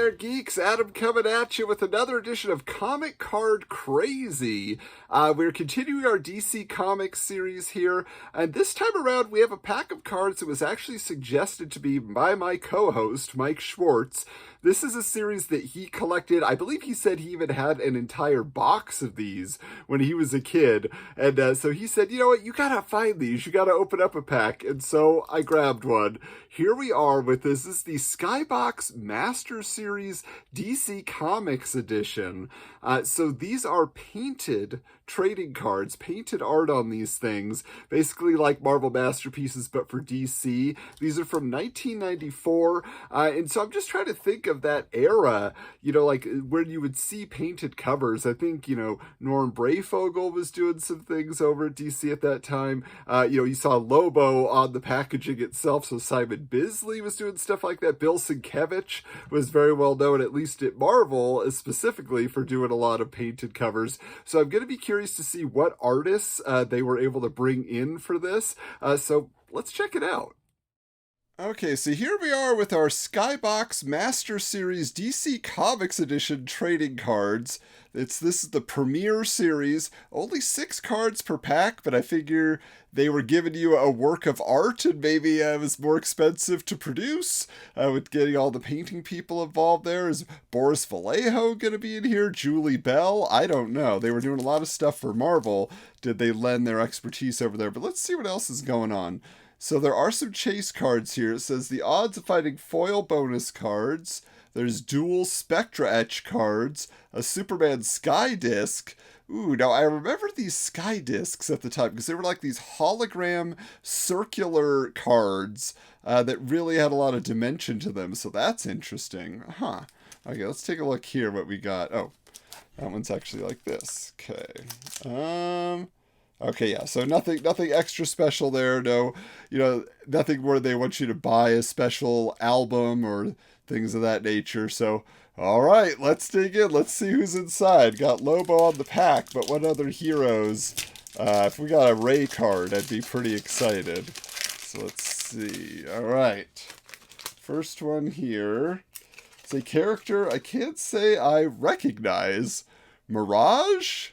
there, geeks. Adam coming at you with another edition of Comic Card Crazy. We're continuing our DC Comics series here, and this time around we have a pack of cards that was actually suggested to me by my co-host, Mike Schwartz. This is a series that he collected. I believe he said he even had an entire box of these when he was a kid. And so he said, you know what, you gotta find these. You gotta open up a pack. And so I grabbed one. Here we are with this. This is the SkyBox Master Series DC Comics edition. So these are painted trading cards, painted art on these things, basically like Marvel Masterpieces, but for DC. These are from 1994. And so I'm just trying to think of that era, you know, like where you would see painted covers. I think, you know, Norm Brayfogle was doing some things over at DC at that time. You know, you saw Lobo on the packaging itself, so Simon Bisley was doing stuff like that. Bill Sienkiewicz was very well known, at least at Marvel, specifically for doing a lot of painted covers. So I'm going to be curious to see what artists they were able to bring in for this. So let's check it out. Okay, so here we are with our SkyBox Master Series DC Comics Edition trading cards. This is the Premier Series. Only 6 cards per pack, but I figure they were giving you a work of art, and maybe it was more expensive to produce with getting all the painting people involved there. Is Boris Vallejo going to be in here? Julie Bell? I don't know. They were doing a lot of stuff for Marvel. Did they lend their expertise over there? But let's see what else is going on. So there are some chase cards here. It says the odds of finding foil bonus cards. There's dual Spectra Etch cards, a Superman Sky Disc. Ooh, now I remember these Sky Discs at the time because they were like these hologram circular cards that really had a lot of dimension to them. So that's interesting. Huh. Okay, let's take a look here what we got. Oh, that one's actually like this. Okay. Okay, yeah, so nothing extra special there. No, you know, nothing where they want you to buy a special album or things of that nature. So, all right, let's dig in. Let's see who's inside. Got Lobo on the pack, but what other heroes? If we got a Ray card, I'd be pretty excited. So let's see. All right. First one here. It's a character I can't say I recognize. Mirage?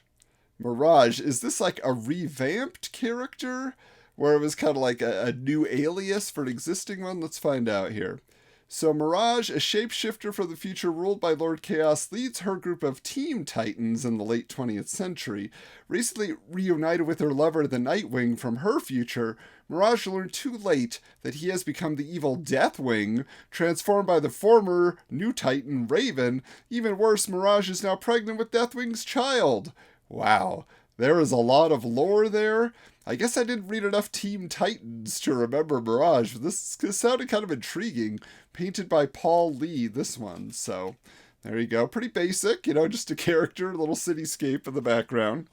Mirage, is this like a revamped character? Where it was kind of like a new alias for an existing one? Let's find out here. So Mirage, a shapeshifter for the future ruled by Lord Chaos, leads her group of Team Titans in the late 20th century. Recently reunited with her lover, the Nightwing, from her future, Mirage learned too late that he has become the evil Deathwing, transformed by the former new Titan, Raven. Even worse, Mirage is now pregnant with Deathwing's child. Wow, there is a lot of lore there. I guess I didn't read enough Team Titans to remember Mirage, but this sounded kind of intriguing. Painted by Paul Lee, this one. So, there you go. Pretty basic, you know, just a character, a little cityscape in the background.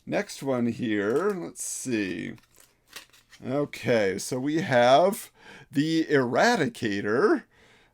Next one here, let's see. Okay, so we have the Eradicator.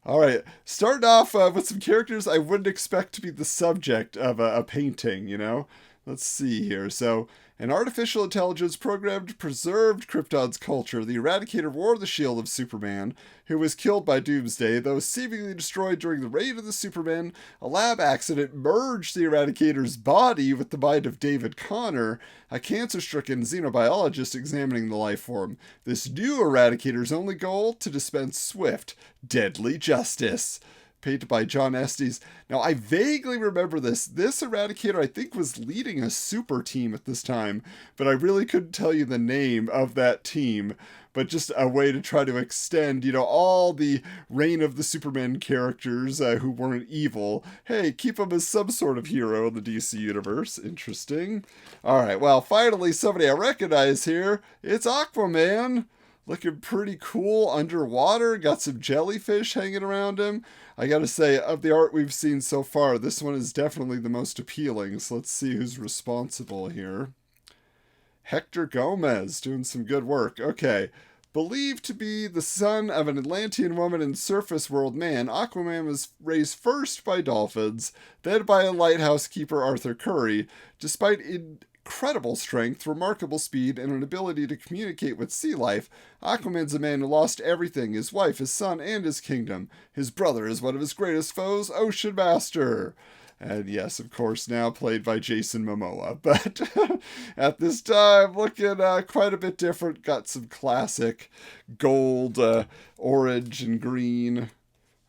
All right, starting off with some characters I wouldn't expect to be the subject of a painting, you know? Let's see here. So, an artificial intelligence programmed preserved Krypton's culture. The Eradicator wore the shield of Superman, who was killed by Doomsday, though seemingly destroyed during the raid of the Supermen. A lab accident merged the Eradicator's body with the mind of David Connor, a cancer-stricken xenobiologist examining the life form. This new Eradicator's only goal? To dispense swift, deadly justice. Painted by John Estes. Now, I vaguely remember this. This Eradicator, I think, was leading a super team at this time, but I really couldn't tell you the name of that team. But just a way to try to extend, you know, all the Reign of the Superman characters who weren't evil. Hey, keep them as some sort of hero in the DC universe. Interesting. All right, well, finally, somebody I recognize here. It's Aquaman. Looking pretty cool underwater. Got some jellyfish hanging around him. I gotta say, of the art we've seen so far, this one is definitely the most appealing. So let's see who's responsible here. Hector Gomez, doing some good work. Okay. Believed to be the son of an Atlantean woman and surface world man, Aquaman was raised first by dolphins, then by a lighthouse keeper, Arthur Curry. Despite incredible strength, remarkable speed, and an ability to communicate with sea life, Aquaman's a man who lost everything: his wife, his son, and his kingdom. His brother is one of his greatest foes, Ocean Master. And yes, of course, now played by Jason Momoa. But at this time, looking quite a bit different. Got some classic gold, orange, and green.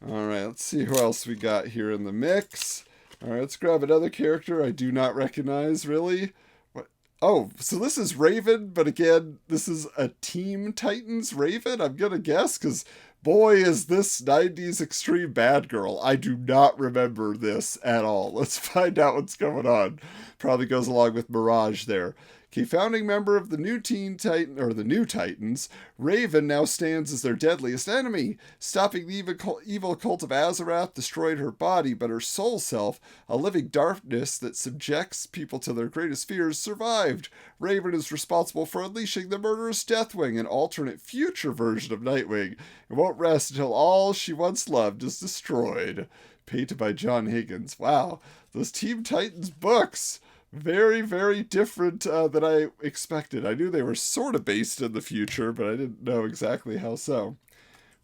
All right, let's see who else we got here in the mix. All right, let's grab another character I do not recognize, really. What? Oh, so this is Raven, but again, this is a Team Titans Raven, I'm going to guess, because boy, is this 90s Extreme Bad Girl. I do not remember this at all. Let's find out what's going on. Probably goes along with Mirage there. Okay, founding member of the new the New Titans, Raven now stands as their deadliest enemy. Stopping the evil cult of Azarath destroyed her body, but her soul self, a living darkness that subjects people to their greatest fears, survived. Raven is responsible for unleashing the murderous Deathwing, an alternate future version of Nightwing, and won't rest until all she once loved is destroyed. Painted by John Higgins. Wow, those Teen Titans books. Very, very different than I expected. I knew they were sort of based in the future, but I didn't know exactly how so.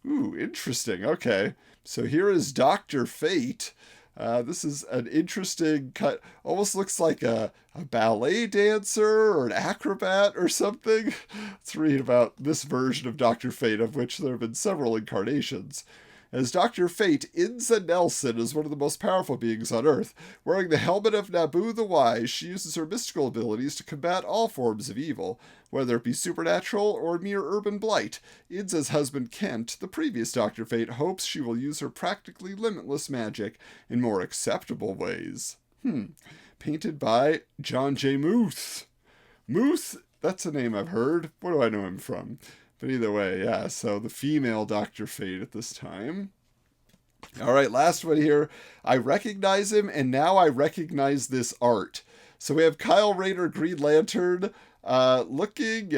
Ooh, interesting. Okay. So here is Dr. Fate. This is an interesting cut. Almost looks like a ballet dancer or an acrobat or something. Let's read about this version of Dr. Fate, of which there have been several incarnations. As Dr. Fate, Inza Nelson is one of the most powerful beings on Earth. Wearing the helmet of Nabu the Wise, she uses her mystical abilities to combat all forms of evil, whether it be supernatural or mere urban blight. Inza's husband Kent, the previous Dr. Fate, hopes she will use her practically limitless magic in more acceptable ways. Painted by John J. Muth. Muth, that's a name I've heard. Where do I know him from? But either way, yeah, so the female Dr. Fate at this time. All right, last one here. I recognize him, and now I recognize this art. So we have Kyle Rayner, Green Lantern, looking,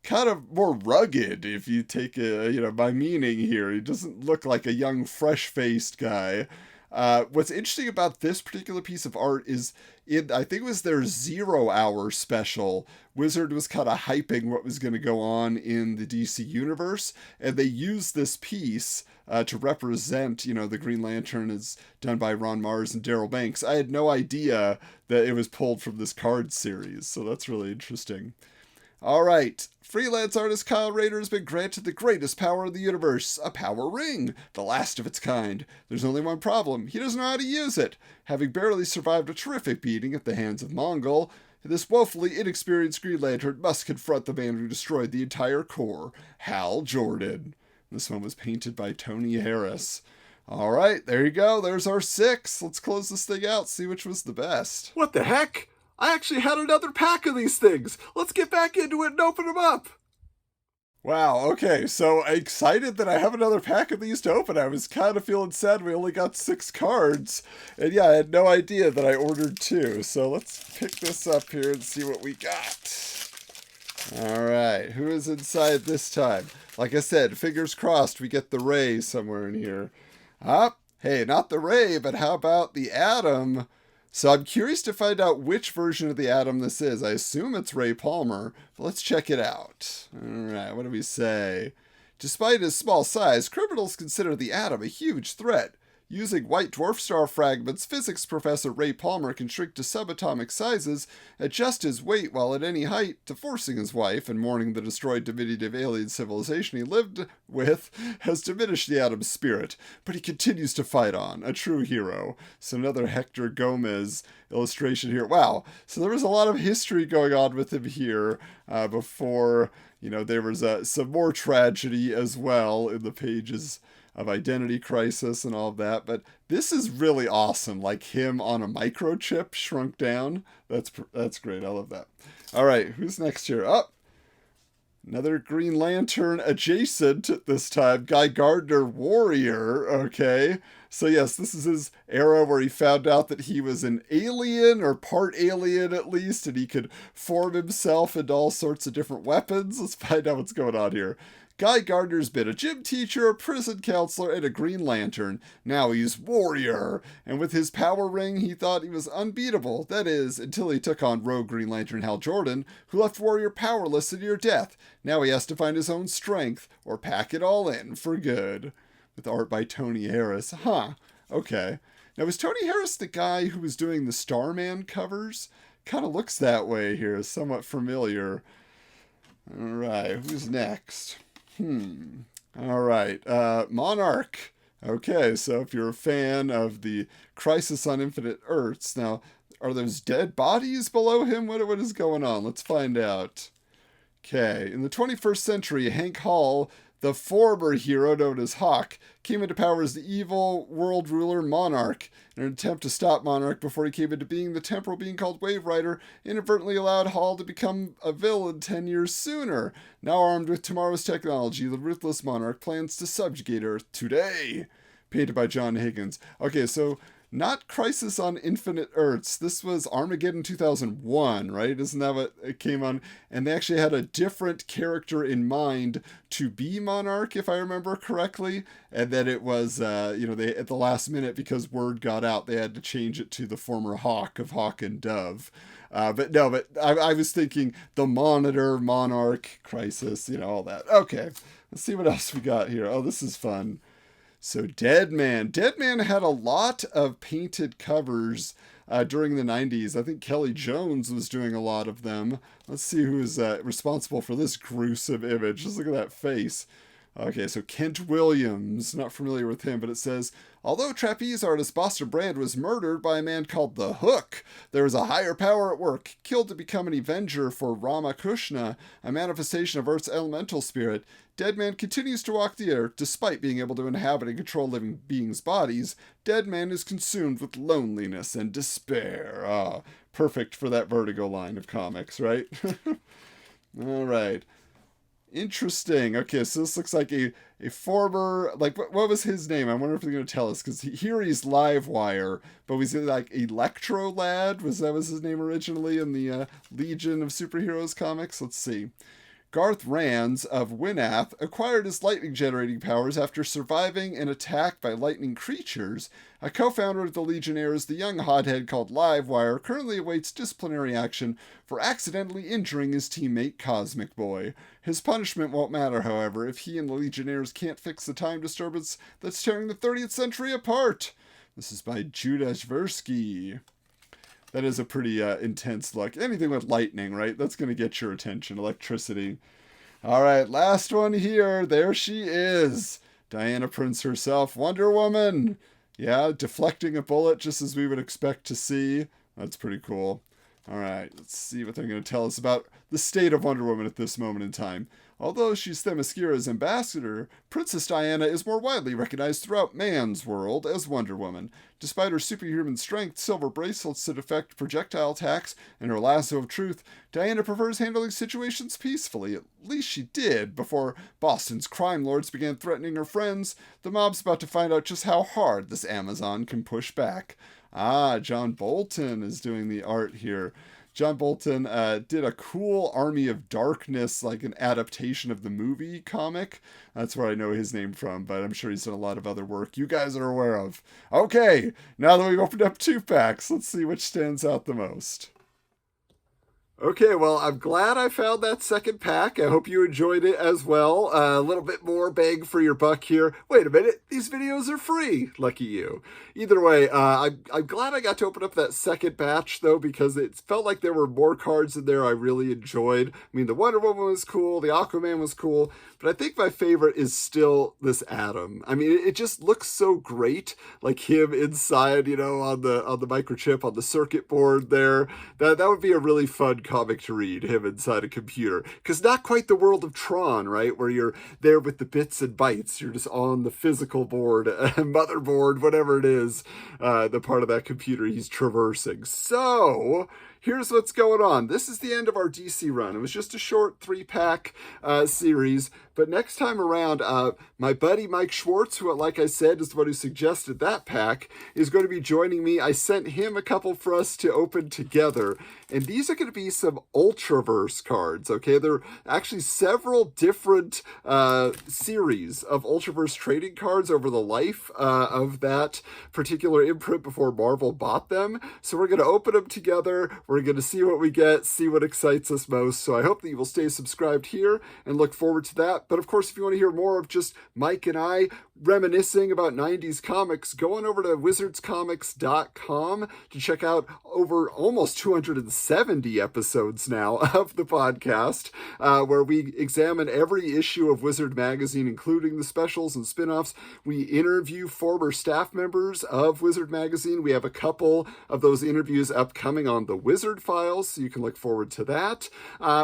kind of more rugged, if you take, my meaning here. He doesn't look like a young, fresh-faced guy. What's interesting about this particular piece of art is, I think it was their 0 Hour special, Wizard was kind of hyping what was going to go on in the DC universe, and they used this piece to represent, the Green Lantern is done by Ron Mars and Darryl Banks. I had no idea that it was pulled from this card series, so that's really interesting. All right, freelance artist Kyle Rayner has been granted the greatest power in the universe, a power ring, the last of its kind. There's only one problem: he doesn't know how to use it. Having barely survived a terrific beating at the hands of Mongol, this woefully inexperienced Green Lantern must confront the man who destroyed the entire Corps, Hal Jordan. This one was painted by Tony Harris. All right, there you go. There's our 6. Let's close this thing out, see which was the best. What the heck? I actually had another pack of these things. Let's get back into it and open them up. Wow, okay, so excited that I have another pack of these to open. I was kind of feeling sad we only got 6 cards. And yeah, I had no idea that I ordered 2. So let's pick this up here and see what we got. All right, who is inside this time? Like I said, fingers crossed we get the Ray somewhere in here. Hey, not the Ray, but how about the Atom? So I'm curious to find out which version of the Atom this is. I assume it's Ray Palmer, but let's check it out. All right, what do we say? Despite his small size, criminals consider the Atom a huge threat. Using white dwarf star fragments, physics professor Ray Palmer can shrink to subatomic sizes, adjust his weight while at any height, divorcing his wife and mourning the destroyed diminutive alien civilization he lived with has diminished the Atom's spirit, but he continues to fight on, a true hero. So another Hector Gomez illustration here. Wow, so there was a lot of history going on with him here before, there was some more tragedy as well in the pages of Identity Crisis and all of that, but this is really awesome, like him on a microchip shrunk down. That's great, I love that. All right, who's next here? Another Green Lantern adjacent this time, Guy Gardner Warrior, okay. So yes, this is his era where he found out that he was an alien, or part alien at least, and he could form himself into all sorts of different weapons. Let's find out what's going on here. Guy Gardner's been a gym teacher, a prison counselor, and a Green Lantern. Now he's Warrior. And with his power ring, he thought he was unbeatable. That is, until he took on rogue Green Lantern Hal Jordan, who left Warrior powerless to near death. Now he has to find his own strength, or pack it all in for good. With art by Tony Harris. Huh. Okay. Now, was Tony Harris the guy who was doing the Starman covers? Kind of looks that way here. Somewhat familiar. All right. Who's next? All right. Monarch. Okay, so if you're a fan of the Crisis on Infinite Earths, now, are those dead bodies below him? What is going on? Let's find out. Okay, in the 21st century, Hank Hall, the former hero known as Hawk, came into power as the evil world ruler Monarch. In an attempt to stop Monarch before he came into being, the temporal being called Wave Rider inadvertently allowed Hall to become a villain 10 years sooner. Now armed with tomorrow's technology, the ruthless Monarch plans to subjugate Earth today. Painted by John Higgins. Okay, so not Crisis on Infinite Earths. This was Armageddon 2001, right? Isn't that what it came on? And they actually had a different character in mind to be Monarch, if I remember correctly. And then it was, they at the last minute, because word got out, they had to change it to the former Hawk of Hawk and Dove. But I was thinking the Monitor, Monarch, Crisis, all that. Okay, let's see what else we got here. Oh, this is fun. So Deadman. Deadman had a lot of painted covers during the 90s. I think Kelly Jones was doing a lot of them. Let's see who is responsible for this gruesome image. Just look at that face. Okay, so Kent Williams. Not familiar with him, but it says, although trapeze artist Boston Brand was murdered by a man called The Hook, there is a higher power at work, killed to become an avenger for Ramakrishna, a manifestation of Earth's elemental spirit. Deadman continues to walk the earth despite being able to inhabit and control living beings' bodies. Deadman is consumed with loneliness and despair. Ah, perfect for that Vertigo line of comics, right? All right. Interesting. Okay, so this looks like a former, what was his name? I wonder if they're going to tell us, because here he's Livewire, but was it like Electro Lad? Was his name originally in the Legion of Superheroes comics? Let's see. Garth Rands of Winath acquired his lightning-generating powers after surviving an attack by lightning creatures. A co-founder of the Legionnaires, the young hothead called Livewire, currently awaits disciplinary action for accidentally injuring his teammate Cosmic Boy. His punishment won't matter, however, if he and the Legionnaires can't fix the time disturbance that's tearing the 30th century apart. This is by Judah Zversky. That is a pretty intense look. Anything with lightning, right? That's going to get your attention. Electricity. All right, last one here. There she is. Diana Prince herself, Wonder Woman. Yeah, deflecting a bullet just as we would expect to see. That's pretty cool. All right, let's see what they're going to tell us about the state of Wonder Woman at this moment in time. Although she's Themyscira's ambassador, Princess Diana is more widely recognized throughout man's world as Wonder Woman. Despite her superhuman strength, silver bracelets to deflect projectile attacks, and her lasso of truth, Diana prefers handling situations peacefully. At least she did, before Boston's crime lords began threatening her friends. The mob's about to find out just how hard this Amazon can push back. Ah, John Bolton is doing the art here. John Bolton did a cool Army of Darkness, like an adaptation of the movie comic. That's where I know his name from, but I'm sure he's done a lot of other work you guys are aware of. Okay, now that we've opened up 2 packs, let's see which stands out the most. Okay, well, I'm glad I found that second pack. I hope you enjoyed it as well. A little bit more bang for your buck here. Wait a minute, these videos are free. Lucky you. Either way, I'm glad I got to open up that second batch, though, because it felt like there were more cards in there I really enjoyed. I mean, the Wonder Woman was cool, the Aquaman was cool, but I think my favorite is still this Atom. I mean, it just looks so great, like him inside, on the microchip, on the circuit board there. That would be a really fun comic to read, him inside a computer, because not quite the world of Tron, right, where you're there with the bits and bytes. You're just on the physical board, motherboard, whatever it is, the part of that computer he's traversing. So here's what's going on. This is the end of our DC run. It was just a short 3-pack series, but next time around, my buddy Mike Schwartz, who, like I said, is the one who suggested that pack, is going to be joining me. I sent him a couple for us to open together, and these are going to be some Ultraverse cards, okay? There are actually several different series of Ultraverse trading cards over the life of that particular imprint before Marvel bought them. So we're going to open them together. We're going to see what we get, see what excites us most. So I hope that you will stay subscribed here and look forward to that. But of course, if you want to hear more of just Mike and I reminiscing about 90s comics, go on over to wizardscomics.com to check out over almost 270 episodes now of the podcast, where we examine every issue of Wizard Magazine, including the specials and spin-offs. We interview former staff members of Wizard Magazine. We have a couple of those interviews upcoming on the Wizard Files, so you can look forward to that.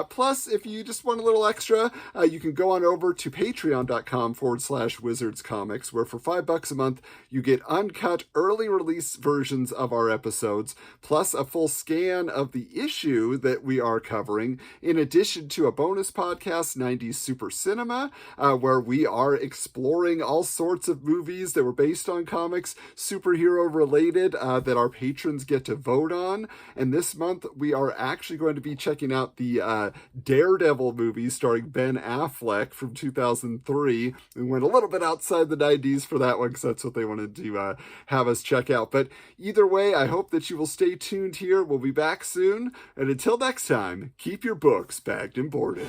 Plus, if you just want a little extra, you can go on over to patreon.com/wizardscomics, where for $5 a month, you get uncut early release versions of our episodes, plus a full scan of the issue that we are covering, in addition to a bonus podcast, 90s Super Cinema, where we are exploring all sorts of movies that were based on comics, superhero related, that our patrons get to vote on. And this month, we are actually going to be checking out the Daredevil movie starring Ben Affleck from 2003. We went a little bit outside the 90s for that one because that's what they wanted to have us check out. But either way, I hope that you will stay tuned here. We'll be back soon. And until next time, keep your books bagged and boarded.